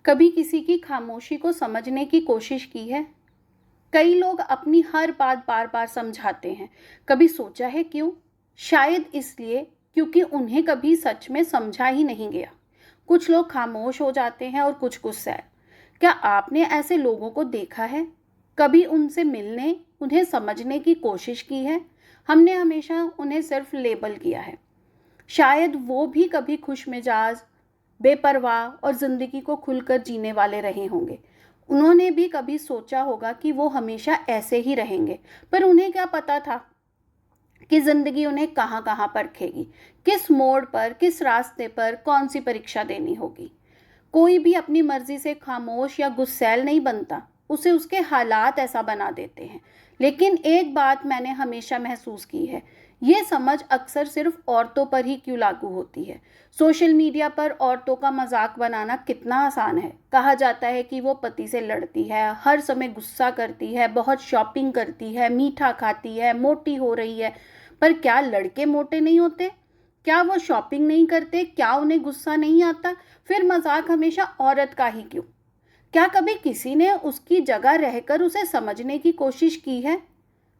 कभी किसी की खामोशी को समझने की कोशिश की है? कई लोग अपनी हर बात बार बार समझाते हैं। कभी सोचा है क्यों? शायद इसलिए क्योंकि उन्हें कभी सच में समझा ही नहीं गया। कुछ लोग खामोश हो जाते हैं और कुछ गुस्सैल। क्या आपने ऐसे लोगों को देखा है? कभी उनसे मिलने, उन्हें समझने की कोशिश की है? हमने हमेशा उन्हें सिर्फ लेबल किया है। शायद वो भी कभी खुशमिजाज, बेपरवाह और ज़िंदगी को खुलकर जीने वाले रहे होंगे। उन्होंने भी कभी सोचा होगा कि वो हमेशा ऐसे ही रहेंगे, पर उन्हें क्या पता था कि ज़िंदगी उन्हें कहाँ कहाँ परखेगी, किस मोड़ पर, किस रास्ते पर, कौन सी परीक्षा देनी होगी। कोई भी अपनी मर्जी से खामोश या गुस्सैल नहीं बनता, उसे उसके हालात ऐसा बना देते हैं। लेकिन एक बात मैंने हमेशा महसूस की है, ये समझ अक्सर सिर्फ औरतों पर ही क्यों लागू होती है। सोशल मीडिया पर औरतों का मजाक बनाना कितना आसान है। कहा जाता है कि वो पति से लड़ती है, हर समय गुस्सा करती है, बहुत शॉपिंग करती है, मीठा खाती है, मोटी हो रही है। पर क्या लड़के मोटे नहीं होते? क्या वो शॉपिंग नहीं करते? क्या उन्हें गुस्सा नहीं आता? फिर मजाक हमेशा औरत का ही क्यों? क्या कभी किसी ने उसकी जगह रहकर उसे समझने की कोशिश की है?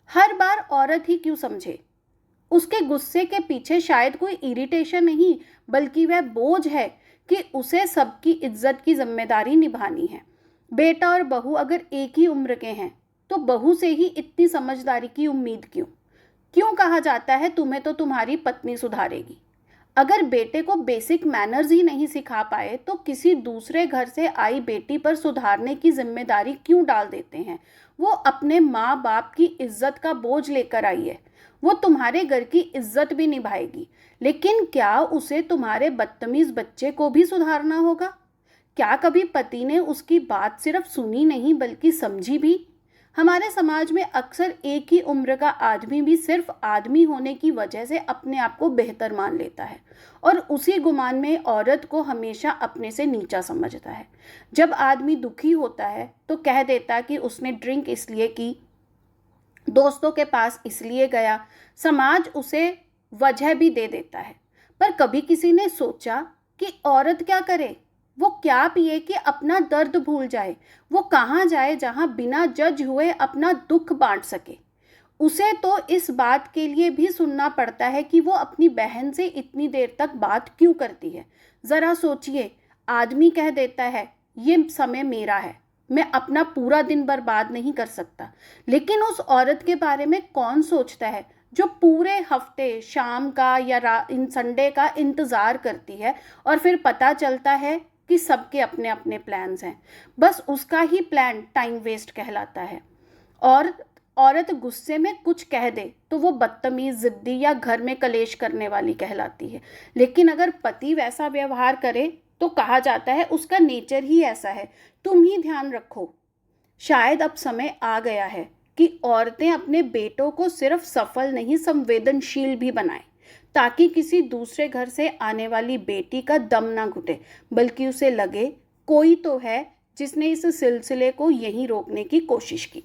हर बार औरत ही क्यों समझे? उसके गुस्से के पीछे शायद कोई इरिटेशन नहीं, बल्कि वह बोझ है कि उसे सबकी इज्जत की जिम्मेदारी निभानी है। बेटा और बहू अगर एक ही उम्र के हैं, तो बहू से ही इतनी समझदारी की उम्मीद क्यों? क्यों कहा जाता है तुम्हें तो तुम्हारी पत्नी सुधारेगी? अगर बेटे को बेसिक मैनर्स ही नहीं सिखा पाए, तो किसी दूसरे घर से आई बेटी पर सुधारने की जिम्मेदारी क्यों डाल देते हैं? वो अपने माँ बाप की इज्जत का बोझ लेकर आई है। वो तुम्हारे घर की इज्जत भी निभाएगी, लेकिन क्या उसे तुम्हारे बदतमीज बच्चे को भी सुधारना होगा? क्या कभी पति ने उसकी बात सिर्फ सुनी नहीं बल्कि समझी भी? हमारे समाज में अक्सर एक ही उम्र का आदमी भी सिर्फ आदमी होने की वजह से अपने आप को बेहतर मान लेता है, और उसी गुमान में औरत को हमेशा अपने से नीचा समझता है। जब आदमी दुखी होता है तो कह देता कि उसने ड्रिंक इसलिए की, दोस्तों के पास इसलिए गया, समाज उसे वजह भी दे देता है। पर कभी किसी ने सोचा कि औरत क्या करे? वो क्या पिए कि अपना दर्द भूल जाए? वो कहाँ जाए जहाँ बिना जज हुए अपना दुख बांट सके? उसे तो इस बात के लिए भी सुनना पड़ता है कि वो अपनी बहन से इतनी देर तक बात क्यों करती है। जरा सोचिए, आदमी कह देता है ये समय मेरा है, मैं अपना पूरा दिन बर्बाद नहीं कर सकता। लेकिन उस औरत के बारे में कौन सोचता है जो पूरे हफ्ते शाम का या इन संडे का इंतज़ार करती है, और फिर पता चलता है कि सबके अपने अपने प्लान्स हैं। बस उसका ही प्लान टाइम वेस्ट कहलाता है। और औरत गुस्से में कुछ कह दे तो वो बदतमीज, जिद्दी या घर में कलेश करने वाली कहलाती है। लेकिन अगर पति वैसा व्यवहार करे तो कहा जाता है उसका नेचर ही ऐसा है, तुम ही ध्यान रखो। शायद अब समय आ गया है कि औरतें अपने बेटों को सिर्फ सफल नहीं, संवेदनशील भी बनाएं, ताकि किसी दूसरे घर से आने वाली बेटी का दम ना घुटे, बल्कि उसे लगे कोई तो है जिसने इस सिलसिले को यहीं रोकने की कोशिश की।